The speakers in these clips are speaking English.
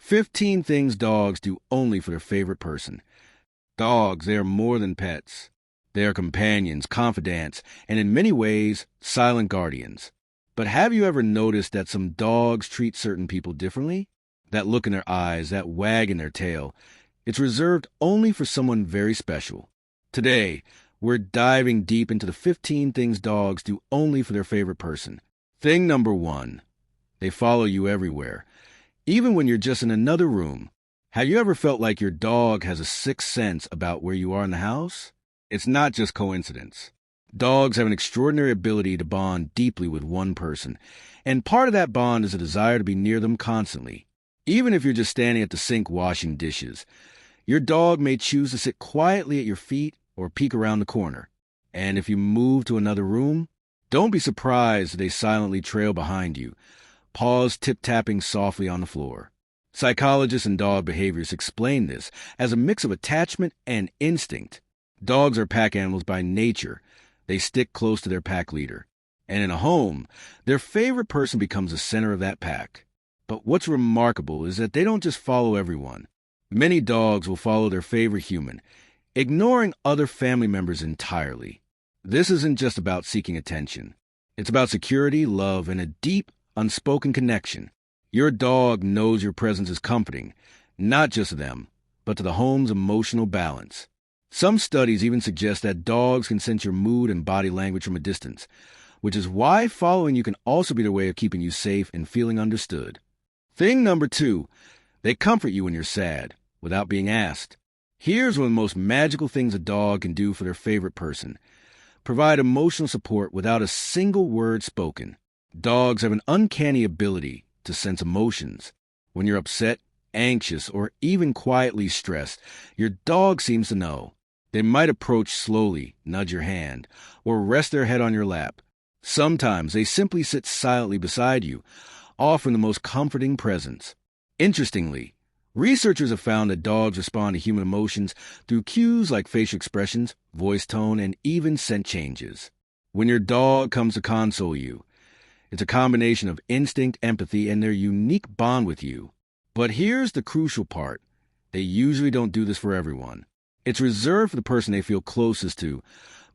15 things dogs do only for their favorite person. Dogs, they are more than pets. They are companions, confidants, and in many ways, silent guardians. But have you ever noticed that some dogs treat certain people differently? That look in their eyes, that wag in their tail, it's reserved only for someone very special. Today, we're diving deep into the 15 things dogs do only for their favorite person. Thing number 1, they follow you everywhere. Even when you're just in another room. Have you ever felt like your dog has a sixth sense about where you are in the house? It's not just coincidence. Dogs have an extraordinary ability to bond deeply with one person, and part of that bond is a desire to be near them constantly. Even if you're just standing at the sink washing dishes, your dog may choose to sit quietly at your feet or peek around the corner. And if you move to another room, don't be surprised if they silently trail behind you, paws tip-tapping softly on the floor. Psychologists and dog behaviorists explain this as a mix of attachment and instinct. Dogs are pack animals by nature. They stick close to their pack leader. And in a home, their favorite person becomes the center of that pack. But what's remarkable is that they don't just follow everyone. Many dogs will follow their favorite human, ignoring other family members entirely. This isn't just about seeking attention. It's about security, love, and a deep, unspoken connection. Your dog knows your presence is comforting, not just to them, but to the home's emotional balance. Some studies even suggest that dogs can sense your mood and body language from a distance, which is why following you can also be their way of keeping you safe and feeling understood. Thing number 2, they comfort you when you're sad, without being asked. Here's one of the most magical things a dog can do for their favorite person: provide emotional support without a single word spoken. Dogs have an uncanny ability to sense emotions. When you're upset, anxious, or even quietly stressed, your dog seems to know. They might approach slowly, nudge your hand, or rest their head on your lap. Sometimes they simply sit silently beside you, offering the most comforting presence. Interestingly, researchers have found that dogs respond to human emotions through cues like facial expressions, voice tone, and even scent changes. When your dog comes to console you, it's a combination of instinct, empathy, and their unique bond with you. But here's the crucial part. They usually don't do this for everyone. It's reserved for the person they feel closest to,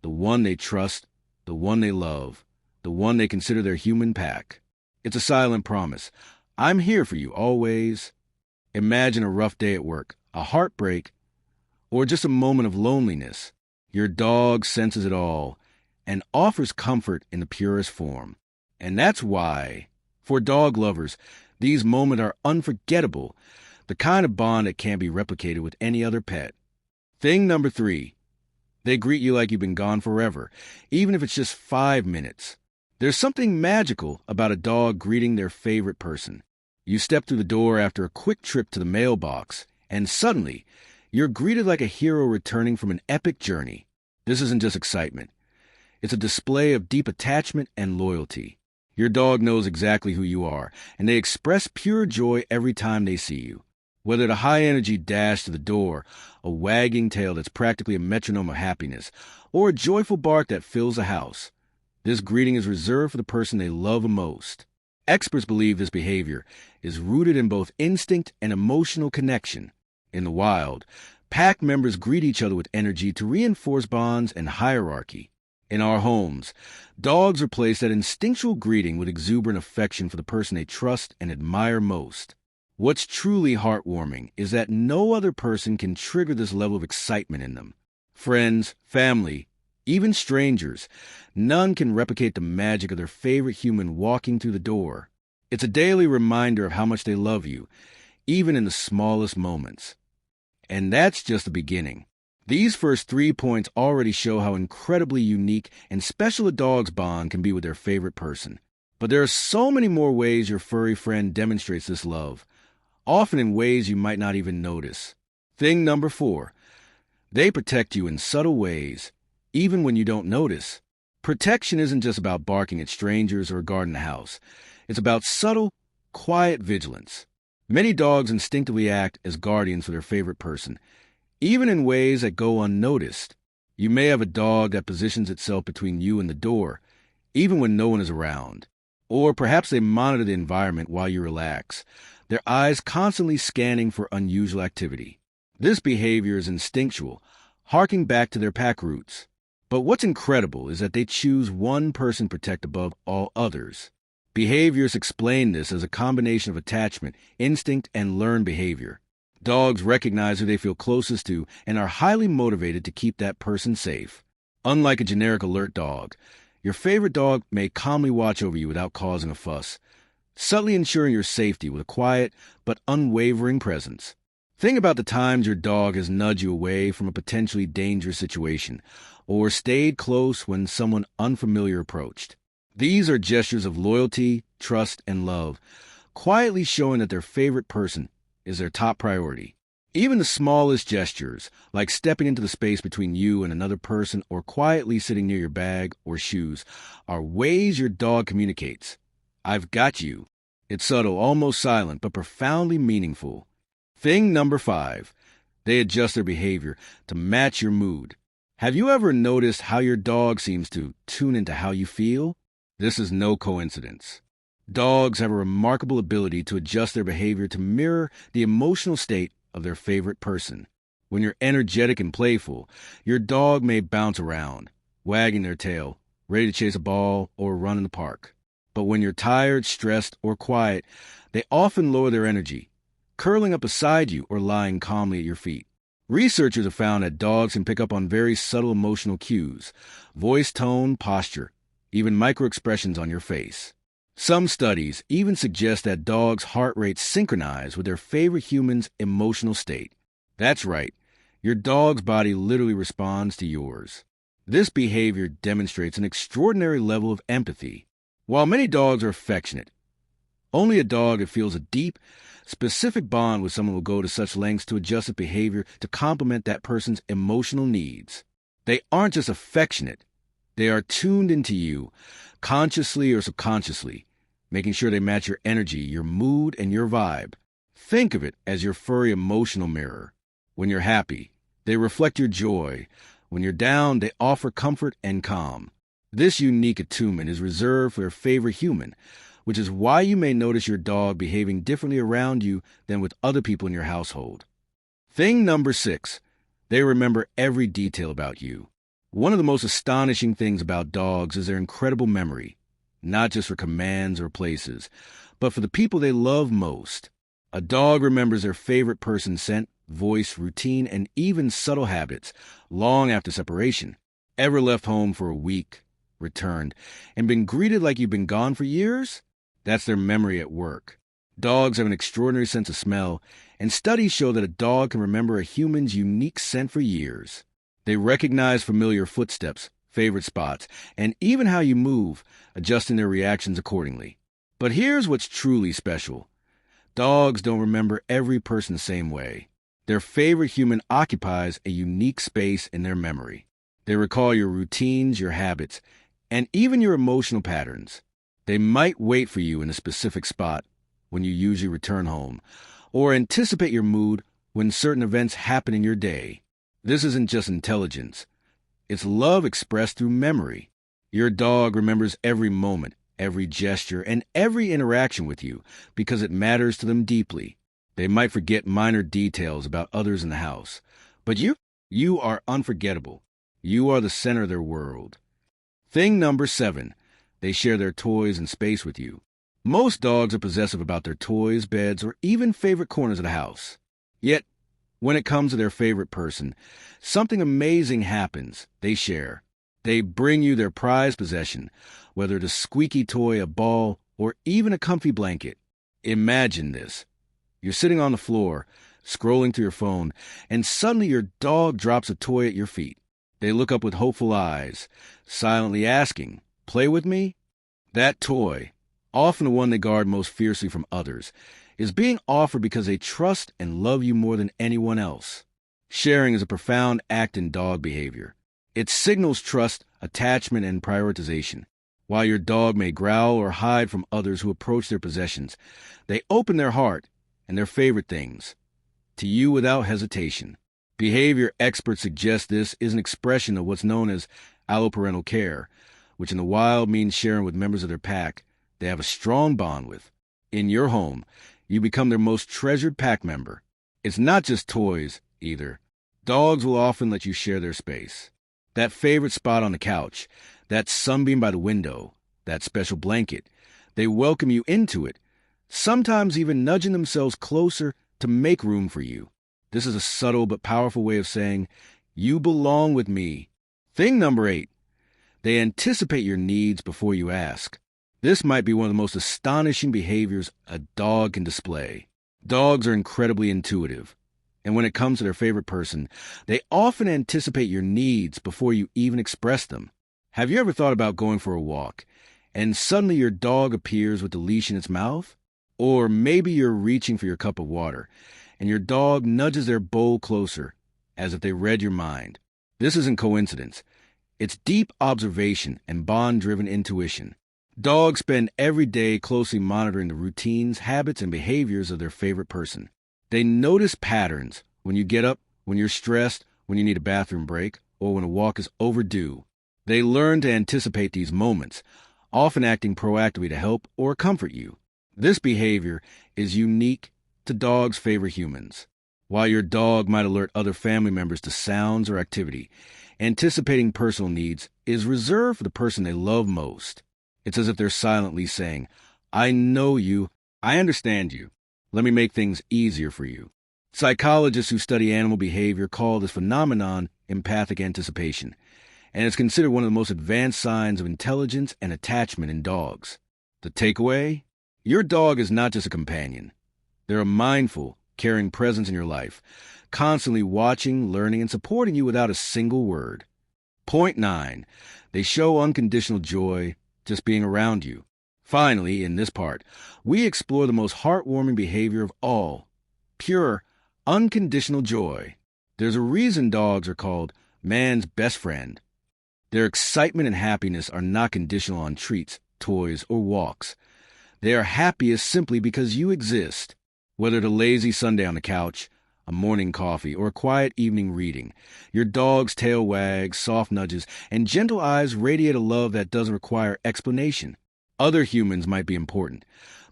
the one they trust, the one they love, the one they consider their human pack. It's a silent promise. I'm here for you always. Imagine a rough day at work, a heartbreak, or just a moment of loneliness. Your dog senses it all and offers comfort in the purest form. And that's why, for dog lovers, these moments are unforgettable, the kind of bond that can't be replicated with any other pet. Thing number 3, they greet you like you've been gone forever, even if it's just 5 minutes. There's something magical about a dog greeting their favorite person. You step through the door after a quick trip to the mailbox, and suddenly, you're greeted like a hero returning from an epic journey. This isn't just excitement. It's a display of deep attachment and loyalty. Your dog knows exactly who you are, and they express pure joy every time they see you. Whether the high-energy dash to the door, a wagging tail that's practically a metronome of happiness, or a joyful bark that fills the house, this greeting is reserved for the person they love the most. Experts believe this behavior is rooted in both instinct and emotional connection. In the wild, pack members greet each other with energy to reinforce bonds and hierarchy. In our homes, dogs replace that instinctual greeting with exuberant affection for the person they trust and admire most. What's truly heartwarming is that no other person can trigger this level of excitement in them. Friends, family, even strangers, none can replicate the magic of their favorite human walking through the door. It's a daily reminder of how much they love you, even in the smallest moments. And that's just the beginning. These first 3 points already show how incredibly unique and special a dog's bond can be with their favorite person. But there are so many more ways your furry friend demonstrates this love, often in ways you might not even notice. Thing number 4, they protect you in subtle ways, even when you don't notice. Protection isn't just about barking at strangers or guarding the house. It's about subtle, quiet vigilance. Many dogs instinctively act as guardians for their favorite person, even in ways that go unnoticed. You may have a dog that positions itself between you and the door, even when no one is around. Or perhaps they monitor the environment while you relax, their eyes constantly scanning for unusual activity. This behavior is instinctual, harking back to their pack roots. But what's incredible is that they choose one person to protect above all others. Behaviorists explain this as a combination of attachment, instinct, and learned behavior. Dogs recognize who they feel closest to and are highly motivated to keep that person safe. Unlike a generic alert dog, your favorite dog may calmly watch over you without causing a fuss, subtly ensuring your safety with a quiet but unwavering presence. Think about the times your dog has nudged you away from a potentially dangerous situation, or stayed close when someone unfamiliar approached. These are gestures of loyalty, trust, and love, quietly showing that their favorite person is their top priority. Even the smallest gestures, like stepping into the space between you and another person or quietly sitting near your bag or shoes, are ways your dog communicates. I've got you. It's subtle, almost silent, but profoundly meaningful. Thing number 5. They adjust their behavior to match your mood. Have you ever noticed how your dog seems to tune into how you feel? This is no coincidence. Dogs have a remarkable ability to adjust their behavior to mirror the emotional state of their favorite person. When you're energetic and playful, your dog may bounce around, wagging their tail, ready to chase a ball or run in the park. But when you're tired, stressed, or quiet, they often lower their energy, curling up beside you or lying calmly at your feet. Researchers have found that dogs can pick up on very subtle emotional cues, voice tone, posture, even micro-expressions on your face. Some studies even suggest that dogs' heart rates synchronize with their favorite human's emotional state. That's right, your dog's body literally responds to yours. This behavior demonstrates an extraordinary level of empathy. While many dogs are affectionate, only a dog that feels a deep, specific bond with someone will go to such lengths to adjust its behavior to complement that person's emotional needs. They aren't just affectionate, they are tuned into you, consciously or subconsciously, making sure they match your energy, your mood, and your vibe. Think of it as your furry emotional mirror. When you're happy, they reflect your joy. When you're down, they offer comfort and calm. This unique attunement is reserved for your favorite human, which is why you may notice your dog behaving differently around you than with other people in your household. Thing number 6. They remember every detail about you. One of the most astonishing things about dogs is their incredible memory, not just for commands or places, but for the people they love most. A dog remembers their favorite person's scent, voice, routine, and even subtle habits long after separation. Ever left home for a week, returned, and been greeted like you've been gone for years? That's their memory at work. Dogs have an extraordinary sense of smell, and studies show that a dog can remember a human's unique scent for years. They recognize familiar footsteps, favorite spots, and even how you move, adjusting their reactions accordingly. But here's what's truly special. Dogs don't remember every person the same way. Their favorite human occupies a unique space in their memory. They recall your routines, your habits, and even your emotional patterns. They might wait for you in a specific spot when you usually return home, or anticipate your mood when certain events happen in your day. This isn't just intelligence. It's love expressed through memory. Your dog remembers every moment, every gesture, and every interaction with you because it matters to them deeply. They might forget minor details about others in the house, but you are unforgettable. You are the center of their world. Thing number 7. They share their toys and space with you. Most dogs are possessive about their toys, beds, or even favorite corners of the house. Yet, when it comes to their favorite person, something amazing happens. They share. They bring you their prized possession, whether it's a squeaky toy, a ball, or even a comfy blanket. Imagine this. You're sitting on the floor, scrolling through your phone, and suddenly your dog drops a toy at your feet. They look up with hopeful eyes, silently asking, "Play with me?" That toy, often the one they guard most fiercely from others, is being offered because they trust and love you more than anyone else. Sharing is a profound act in dog behavior. It signals trust, attachment, and prioritization. While your dog may growl or hide from others who approach their possessions, they open their heart and their favorite things to you without hesitation. Behavior experts suggest this is an expression of what's known as alloparental care, which in the wild means sharing with members of their pack, they have a strong bond with. In your home, you become their most treasured pack member. It's not just toys, either. Dogs will often let you share their space. That favorite spot on the couch, that sunbeam by the window, that special blanket, they welcome you into it, sometimes even nudging themselves closer to make room for you. This is a subtle but powerful way of saying, you belong with me. Thing number 8, they anticipate your needs before you ask. This might be one of the most astonishing behaviors a dog can display. Dogs are incredibly intuitive, and when it comes to their favorite person, they often anticipate your needs before you even express them. Have you ever thought about going for a walk, and suddenly your dog appears with the leash in its mouth? Or maybe you're reaching for your cup of water, and your dog nudges their bowl closer, as if they read your mind. This isn't coincidence. It's deep observation and bond-driven intuition. Dogs spend every day closely monitoring the routines, habits, and behaviors of their favorite person. They notice patterns when you get up, when you're stressed, when you need a bathroom break, or when a walk is overdue. They learn to anticipate these moments, often acting proactively to help or comfort you. This behavior is unique to dogs' favorite humans. While your dog might alert other family members to sounds or activity, anticipating personal needs is reserved for the person they love most. It's as if they're silently saying, I know you, I understand you. Let me make things easier for you. Psychologists who study animal behavior call this phenomenon empathic anticipation, and it's considered one of the most advanced signs of intelligence and attachment in dogs. The takeaway? Your dog is not just a companion. They're a mindful, caring presence in your life, constantly watching, learning, and supporting you without a single word. Point 9. They show unconditional joy just being around you. Finally, in this part, we explore the most heartwarming behavior of all, pure, unconditional joy. There's a reason dogs are called man's best friend. Their excitement and happiness are not conditional on treats, toys, or walks. They are happiest simply because you exist. Whether it's a lazy Sunday on the couch, a morning coffee, or a quiet evening reading, your dog's tail wags, soft nudges, and gentle eyes radiate a love that doesn't require explanation. Other humans might be important,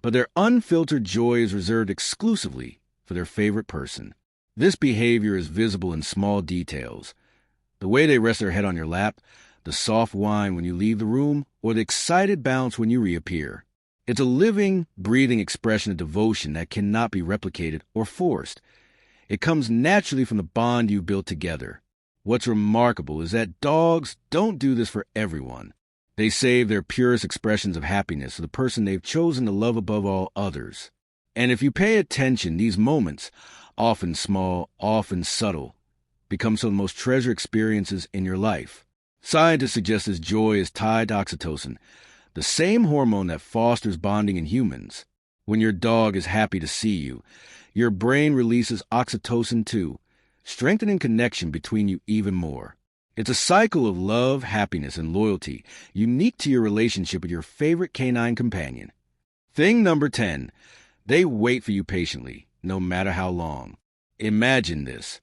but their unfiltered joy is reserved exclusively for their favorite person. This behavior is visible in small details. The way they rest their head on your lap, the soft whine when you leave the room, or the excited bounce when you reappear. It's a living, breathing expression of devotion that cannot be replicated or forced. It comes naturally from the bond you built together. What's remarkable is that dogs don't do this for everyone. They save their purest expressions of happiness for the person they've chosen to love above all others. And if you pay attention, these moments, often small, often subtle, become some of the most treasured experiences in your life. Scientists suggest this joy is tied to oxytocin, the same hormone that fosters bonding in humans. When your dog is happy to see you, your brain releases oxytocin too, strengthening connection between you even more. It's a cycle of love, happiness, and loyalty, unique to your relationship with your favorite canine companion. Thing number 10, they wait for you patiently, no matter how long. Imagine this.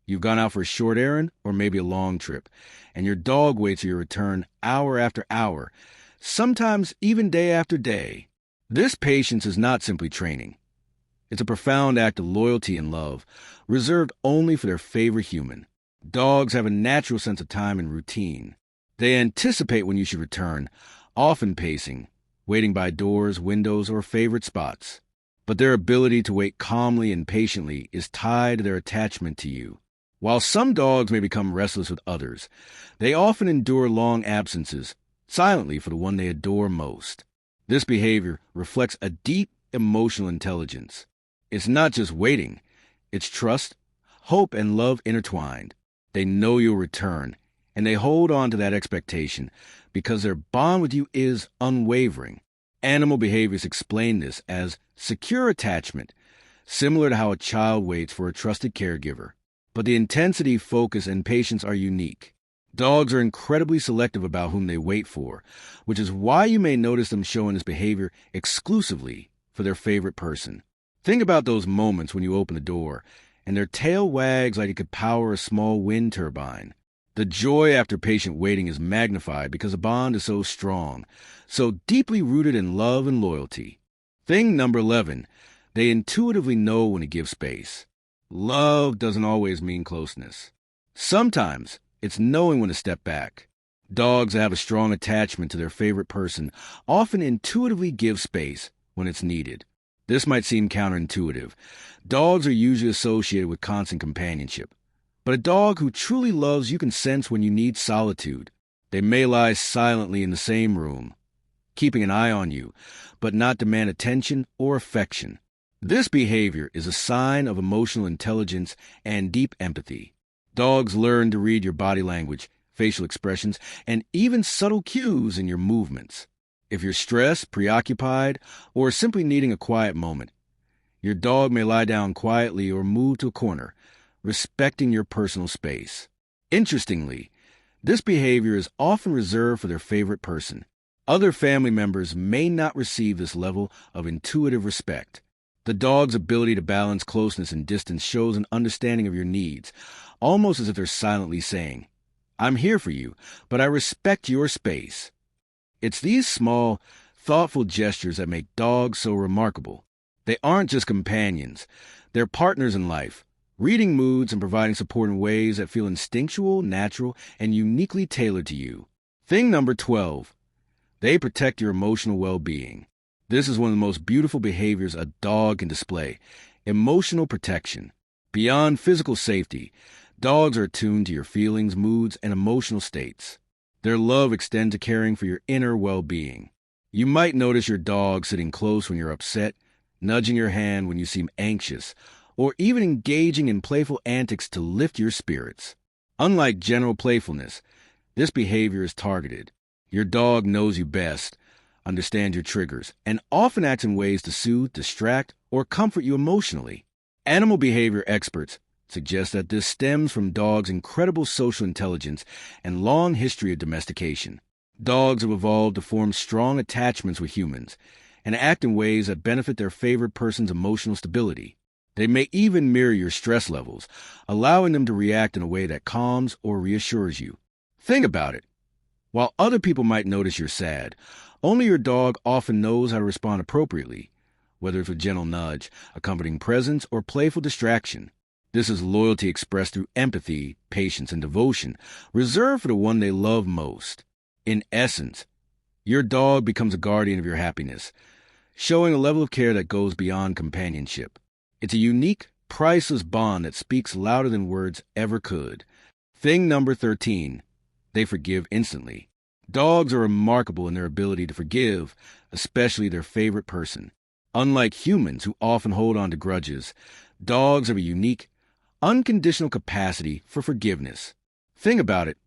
You've gone out for a short errand or maybe a long trip, and your dog waits for your return hour after hour, sometimes even day after day. This patience is not simply training. It's a profound act of loyalty and love, reserved only for their favorite human. Dogs have a natural sense of time and routine. They anticipate when you should return, often pacing, waiting by doors, windows, or favorite spots. But their ability to wait calmly and patiently is tied to their attachment to you. While some dogs may become restless with others, they often endure long absences, silently for the one they adore most. This behavior reflects a deep emotional intelligence. It's not just waiting, it's trust, hope, and love intertwined. They know you'll return, and they hold on to that expectation because their bond with you is unwavering. Animal behaviors explain this as secure attachment, similar to how a child waits for a trusted caregiver. But the intensity, focus, and patience are unique. Dogs are incredibly selective about whom they wait for, which is why you may notice them showing this behavior exclusively for their favorite person. Think about those moments when you open the door and their tail wags like it could power a small wind turbine. The joy after patient waiting is magnified because the bond is so strong, so deeply rooted in love and loyalty. Thing number 11, they intuitively know when to give space. Love doesn't always mean closeness. Sometimes it's knowing when to step back. Dogs that have a strong attachment to their favorite person often intuitively give space when it's needed. This might seem counterintuitive. Dogs are usually associated with constant companionship. But a dog who truly loves you can sense when you need solitude. They may lie silently in the same room, keeping an eye on you, but not demand attention or affection. This behavior is a sign of emotional intelligence and deep empathy. Dogs learn to read your body language, facial expressions, and even subtle cues in your movements. If you're stressed, preoccupied, or simply needing a quiet moment, your dog may lie down quietly or move to a corner, respecting your personal space. Interestingly, this behavior is often reserved for their favorite person. Other family members may not receive this level of intuitive respect. The dog's ability to balance closeness and distance shows an understanding of your needs, almost as if they're silently saying, "I'm here for you, but I respect your space." It's these small, thoughtful gestures that make dogs so remarkable. They aren't just companions. They're partners in life, reading moods and providing support in ways that feel instinctual, natural, and uniquely tailored to you. Thing number 12, they protect your emotional well-being. This is one of the most beautiful behaviors a dog can display, emotional protection. Beyond physical safety, dogs are attuned to your feelings, moods, and emotional states. Their love extends to caring for your inner well-being. You might notice your dog sitting close when you're upset, nudging your hand when you seem anxious, or even engaging in playful antics to lift your spirits. Unlike general playfulness, this behavior is targeted. Your dog knows you best, understands your triggers, and often acts in ways to soothe, distract, or comfort you emotionally. Animal behavior experts suggest that this stems from dogs' incredible social intelligence and long history of domestication. Dogs have evolved to form strong attachments with humans and act in ways that benefit their favorite person's emotional stability. They may even mirror your stress levels, allowing them to react in a way that calms or reassures you. Think about it. While other people might notice you're sad, only your dog often knows how to respond appropriately, whether it's a gentle nudge, a comforting presence, or playful distraction. This is loyalty expressed through empathy, patience, and devotion, reserved for the one they love most. In essence, your dog becomes a guardian of your happiness, showing a level of care that goes beyond companionship. It's a unique, priceless bond that speaks louder than words ever could. Thing number 13, they forgive instantly. Dogs are remarkable in their ability to forgive, especially their favorite person. Unlike humans who often hold on to grudges, dogs have a unique, unconditional capacity for forgiveness. Think about it.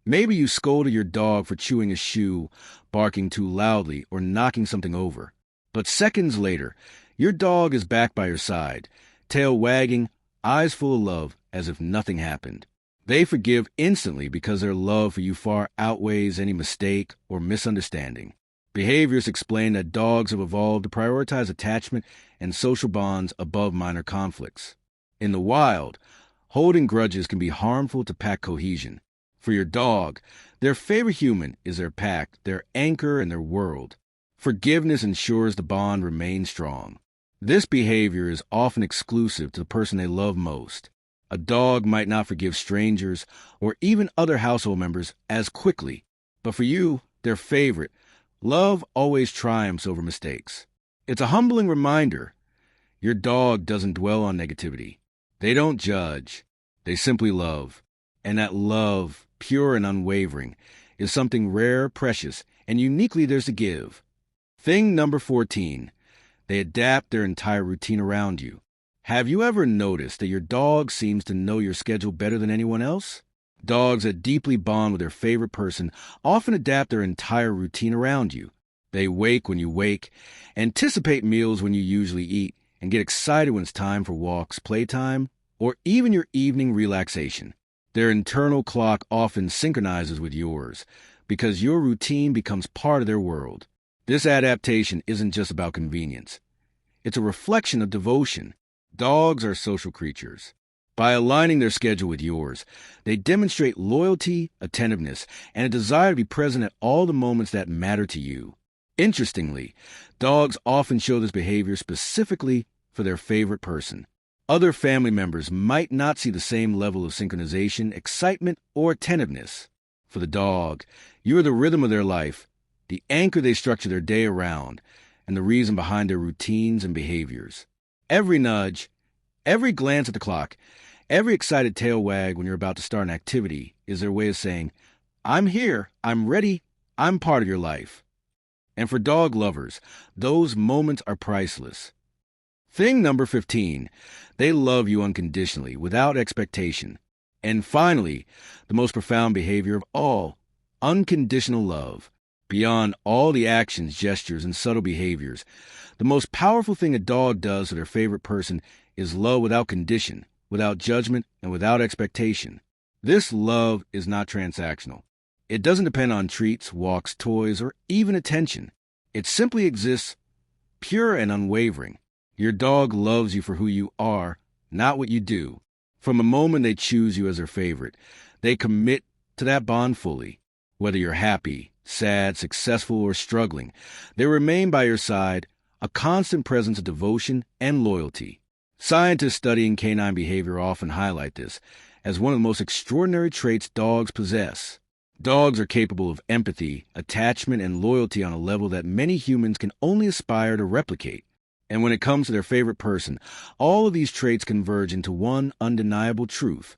Maybe you scolded your dog for chewing a shoe, barking too loudly, or knocking something over. But seconds later, your dog is back by your side, tail wagging, eyes full of love, as if nothing happened. They forgive instantly because their love for you far outweighs any mistake or misunderstanding. Behaviorists explain that dogs have evolved to prioritize attachment and social bonds above minor conflicts. In the wild, holding grudges can be harmful to pack cohesion. For your dog, their favorite human is their pack, their anchor, and their world. Forgiveness ensures the bond remains strong. This behavior is often exclusive to the person they love most. A dog might not forgive strangers or even other household members as quickly, but for you, their favorite, love always triumphs over mistakes. It's a humbling reminder. Your dog doesn't dwell on negativity. They don't judge. They simply love. And that love, pure and unwavering, is something rare, precious, and uniquely theirs to give. Thing number 14, they adapt their entire routine around you. Have you ever noticed that your dog seems to know your schedule better than anyone else? Dogs that deeply bond with their favorite person often adapt their entire routine around you. They wake when you wake, anticipate meals when you usually eat, and get excited when it's time for walks, playtime, or even your evening relaxation. Their internal clock often synchronizes with yours because your routine becomes part of their world. This adaptation isn't just about convenience. It's a reflection of devotion. Dogs are social creatures. By aligning their schedule with yours, they demonstrate loyalty, attentiveness, and a desire to be present at all the moments that matter to you. Interestingly, dogs often show this behavior specifically for their favorite person. Other family members might not see the same level of synchronization, excitement, or attentiveness. For the dog, you are the rhythm of their life, the anchor they structure their day around, and the reason behind their routines and behaviors. Every nudge, every glance at the clock, every excited tail wag when you're about to start an activity is their way of saying, I'm here, I'm ready, I'm part of your life. And for dog lovers, those moments are priceless. Thing number 15, they love you unconditionally, without expectation. And finally, the most profound behavior of all, unconditional love. Beyond all the actions, gestures, and subtle behaviors, the most powerful thing a dog does to their favorite person is love without condition, without judgment, and without expectation. This love is not transactional. It doesn't depend on treats, walks, toys, or even attention. It simply exists, pure and unwavering. Your dog loves you for who you are, not what you do. From the moment they choose you as their favorite, they commit to that bond fully. Whether you're happy, sad, successful, or struggling, they remain by your side, a constant presence of devotion and loyalty. Scientists studying canine behavior often highlight this as one of the most extraordinary traits dogs possess. Dogs are capable of empathy, attachment, and loyalty on a level that many humans can only aspire to replicate. And when it comes to their favorite person, all of these traits converge into one undeniable truth.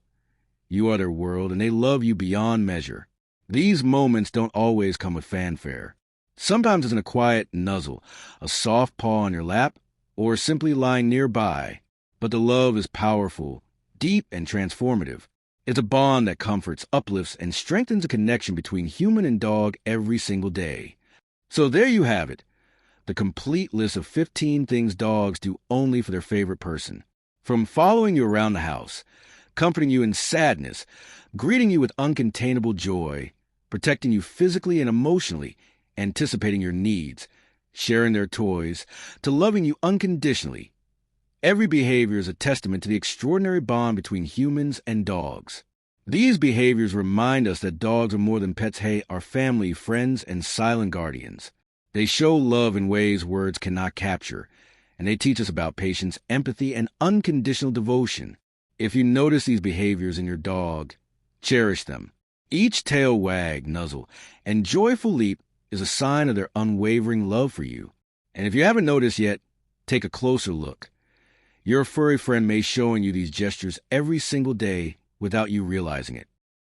You are their world, and they love you beyond measure. These moments don't always come with fanfare. Sometimes it's in a quiet nuzzle, a soft paw on your lap, or simply lying nearby. But the love is powerful, deep, and transformative. It's a bond that comforts, uplifts, and strengthens a connection between human and dog every single day. So there you have it, the complete list of 15 things dogs do only for their favorite person. From following you around the house, comforting you in sadness, greeting you with uncontainable joy, protecting you physically and emotionally, anticipating your needs, sharing their toys, to loving you unconditionally. Every behavior is a testament to the extraordinary bond between humans and dogs. These behaviors remind us that dogs are more than pets. They are family, friends, and silent guardians. They show love in ways words cannot capture, and they teach us about patience, empathy, and unconditional devotion. If you notice these behaviors in your dog, cherish them. Each tail wag, nuzzle, and joyful leap is a sign of their unwavering love for you. And if you haven't noticed yet, take a closer look. Your furry friend may be showing you these gestures every single day without you realizing it.